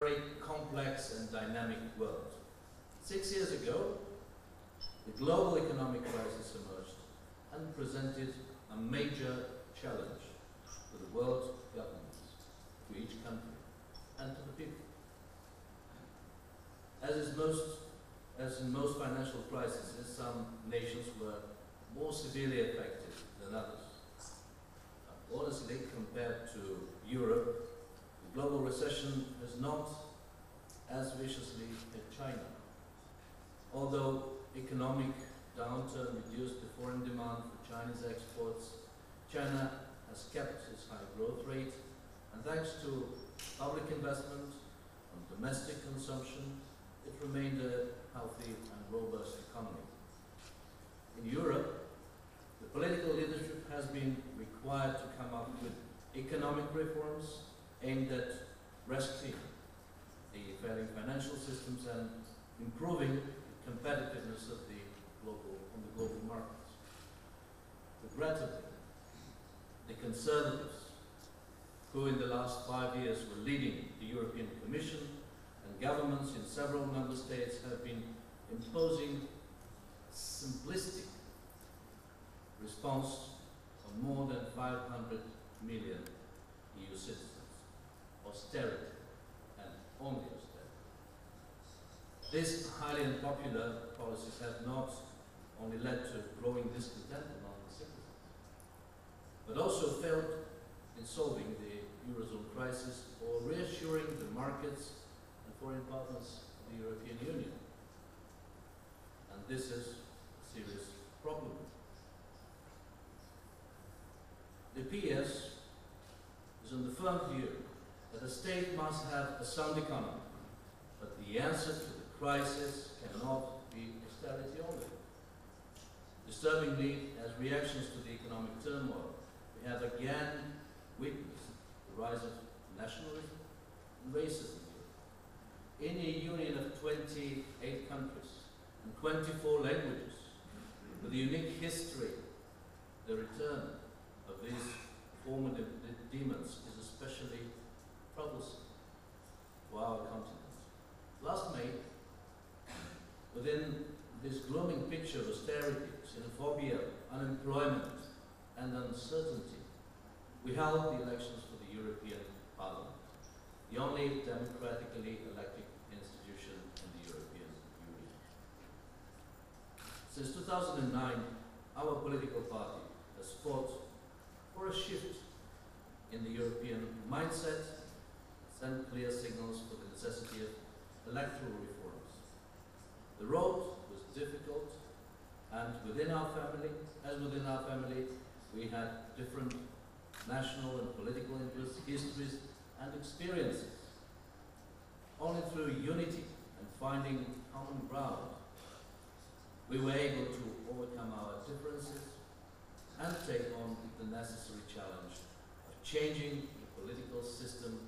very complex and dynamic world. 6 years ago, the global economic crisis emerged and presented a major challenge to the world governments, to each country, and to the people. As in most financial crises, some nations were more severely affected than others. Honestly, compared to Europe, the global recession has not as viciously hit China. Although economic downturn reduced the foreign demand for Chinese exports, China has kept its high growth rate, and thanks to public investment and domestic consumption, it remained a healthy and robust economy. In Europe, the political leadership has been required to come up with economic reforms aimed at rescuing the failing financial systems and improving the competitiveness of on the global markets. Regrettably, the Conservatives, who in the last 5 years were leading the European Commission, and governments in several member states have been imposing simplistic response on more than 500 million EU citizens. Austerity, and only austerity. These highly unpopular policies have not only led to growing discontent among the citizens, but also failed in solving the Eurozone crisis or reassuring the markets and foreign partners of the European Union. And this is a serious problem. The PS is on the firm view that a state must have a sound economy, but the answer to the crisis cannot be austerity only. Disturbingly, as reactions to the economic turmoil, we have again witnessed the rise of nationalism and racism here. In a union of 28 countries and 24 languages, with a unique history, the return of these former demons is especially troublesome for our continent. Last May, within this glooming picture of austerity, xenophobia, unemployment, and uncertainty, we held the elections for the European Parliament, the only democratically elected institution in the European Union. Since 2009, our political party has fought for a shift in the European mindset, send clear signals for the necessity of electoral reforms. The road was difficult, and within our family, we had different national and political interests, histories, and experiences. Only through unity and finding common ground, we were able to overcome our differences and take on the necessary challenge of changing the political system,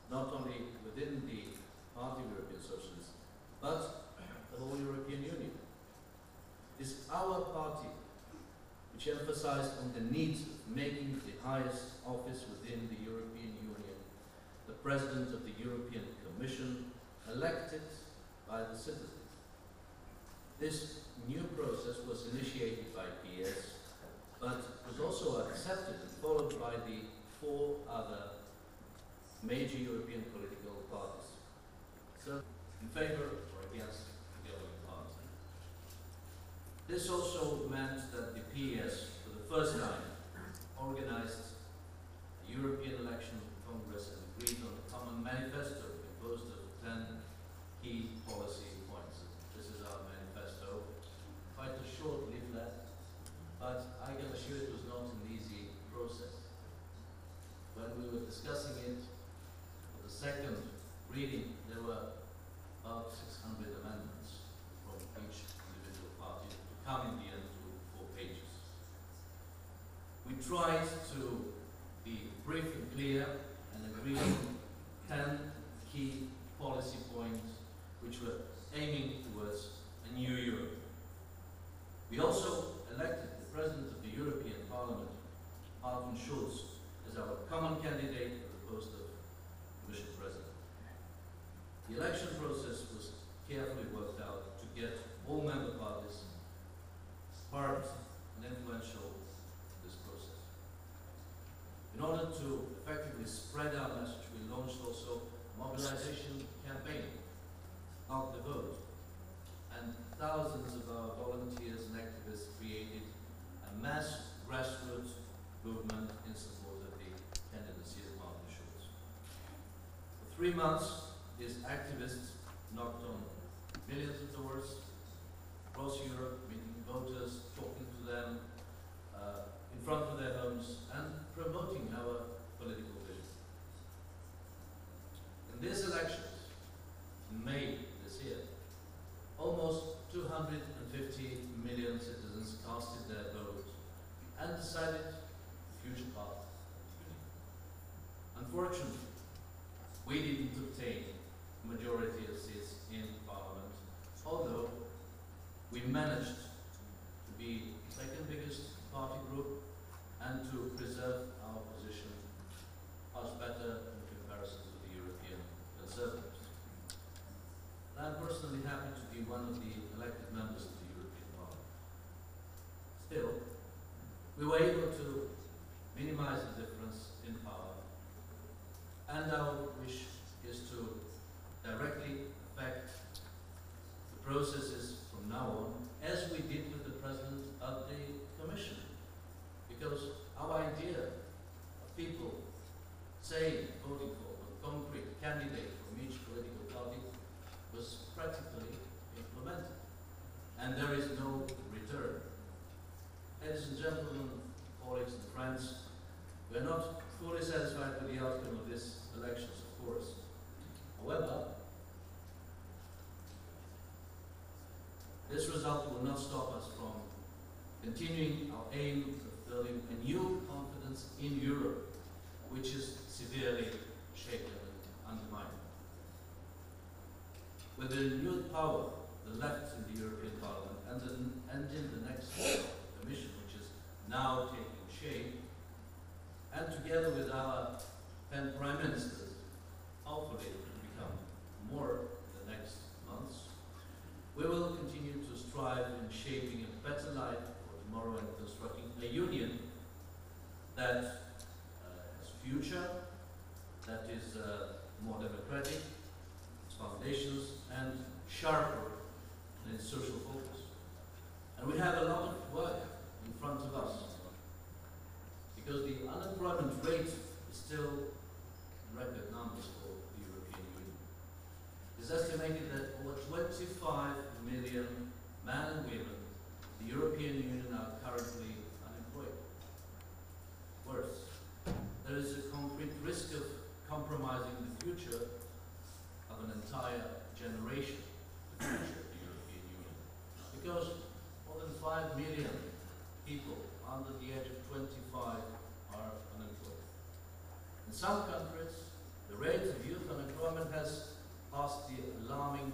not only within the Party of European Socialists, but the whole European Union. It is our party which emphasized on the need of making the highest office within the European Union, the President of the European Commission, elected by the citizens. This new process was initiated by PS, but was also accepted and followed by the 4 other major European political parties. So, in favor or against the governing party. This also meant that the PS, for the first time, organized a European Election Congress and agreed on a common manifesto composed of 10 key policy points. This is our manifesto. Quite a short leaflet, but I can assure it was not an easy process. When we were discussing it for the second reading, there were about 600 amendments from each individual party to come in the end to 4 pages. We tried to be brief and clear and agree on 10 key policy points which were aiming towards a new Europe. We also elected the President of the European Parliament, Martin Schulz, as our common candidate for the post of Commission President. The election process was carefully worked out to get all member parties part and influential in this process. In order to effectively spread our message, we launched also a mobilization campaign, Mark the Vote, and thousands of our volunteers and activists created a mass grassroots movement in support of the candidacy of Martin Schulz. For 3 months, these activists knocked on millions of doors across Europe, meeting voters, talking to them in front of their homes, and promoting our political vision. In these elections, in May this year, almost 250 million citizens casted their vote and decided the future path. Unfortunately, we didn't obtain a majority of seats in Parliament, although we managed to be the second biggest party group and to preserve our position much better in comparison to the European Conservatives. And I'm personally happy to be one of the elected members of the European Parliament. Still, we were able to minimize the difference in power, and our wish is to directly affect the processes from now on, as we did with the President of the Commission. Because our idea of people saying, voting for a concrete candidate from each political party was practically implemented. And there is no return. Ladies and gentlemen, colleagues and friends, we are not fully satisfied with the outcome of these elections, of course. However, this result will not stop us from continuing our aim of building a new confidence in Europe, which is severely shaken and undermined. With the renewed power, the left in the European Parliament and in the next Commission, which is now taking shape, and together with our 10 Prime Ministers, hopefully it will become more in the next months, we will continue to strive in shaping a better life for tomorrow and constructing a union that has future, that is more democratic, its foundations, and sharper in its social focus. And we have a lot of work in front of us, because the unemployment rate is still in record numbers for the European Union. It is estimated that over 25 million men and women in the European Union are currently unemployed. Worse, there is a concrete risk of compromising the future of an entire generation, the future of the European Union. Because more than 5 million people under the age of 25 are unemployed. In some countries, the rate of youth unemployment has passed the alarming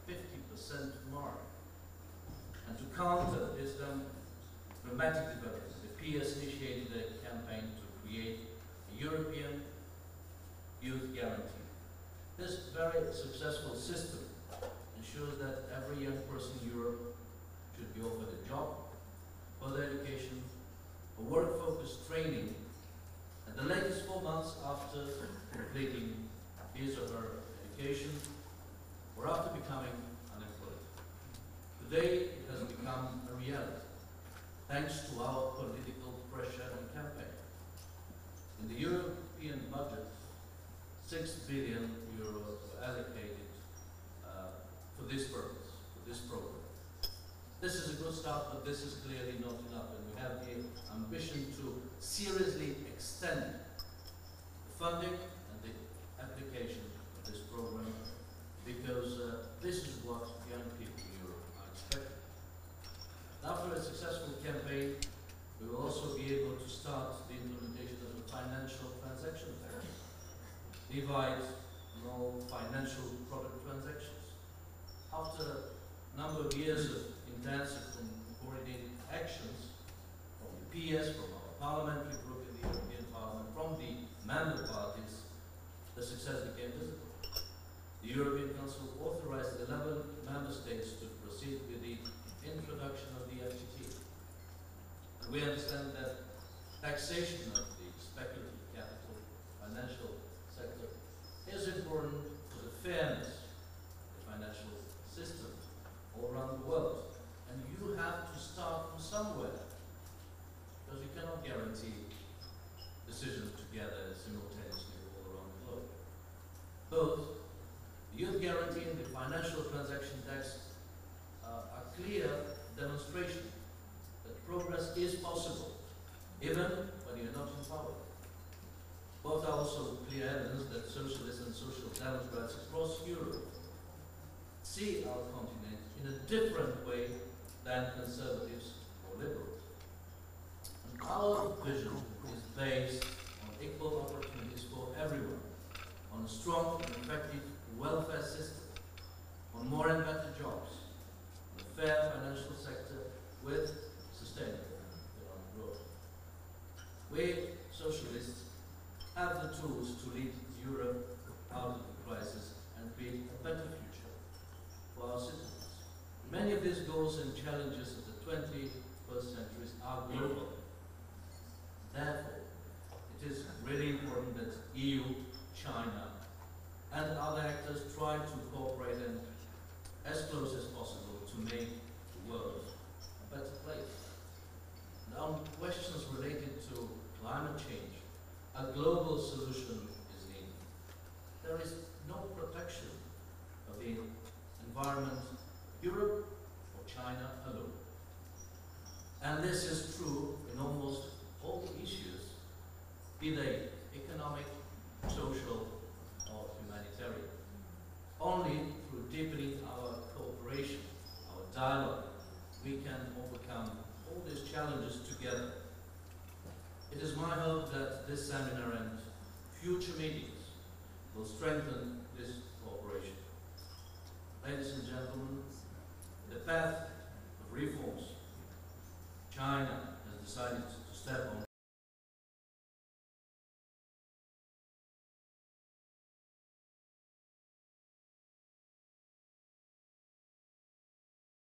50% mark. And to counter this dramatic development, the PS initiated a campaign to create a European Youth Guarantee. This very successful system ensures that every young person in Europe should be offered a job, further education, a work-focused training, and the latest 4 months after completing his or her education or after becoming unemployed. Today, it has become a reality, thanks to our political pressure and campaign. In the European budget, 6 billion euros were allocated for this purpose, for this program. This is a good start, but this is clearly not enough, and we have the ambition to seriously extend the funding and the application of this program, because this is what young people in Europe are expecting. After a successful campaign, we will also be able to start the implementation of a financial transaction tax, divide all financial product transactions. After a number of years of intensive and coordinated actions from the PS, from our parliamentary group in the European Parliament, from the member parties, the success became visible. The European European Council authorized 11 member states to proceed with the introduction of the FTT. And we understand that taxation of the speculative capital financial sector is important for the fairness of the financial system all around the world. And you have to start from somewhere, because you cannot guarantee decisions together simultaneously all around the globe. Both the youth guarantee and the financial transaction tax are clear demonstration that progress is possible, even when you're not in power. Both are also clear evidence that socialists and social democrats across Europe see our continent in a different way than conservatives or liberals. And our vision is based on equal opportunities for everyone, on a strong and effective welfare system, on more and better jobs, on a fair financial sector with sustainable economic growth. We, socialists, have the tools to lead Europe out of the crisis and create a better future for our citizens. Many of these goals and challenges of the 21st century are global. Therefore, it is really important that EU, China, and other actors try to cooperate and as close as possible to make the world a better place. And on questions related to climate change, a global solution is needed. There is no protection of the environment, Europe or China alone. And this is true in almost all issues, be they economic, social, or humanitarian. Only through deepening our cooperation, our dialogue, we can overcome all these challenges together. It is my hope that this seminar and future meetings will strengthen this cooperation. Ladies and gentlemen, the path of reforms China has decided to step on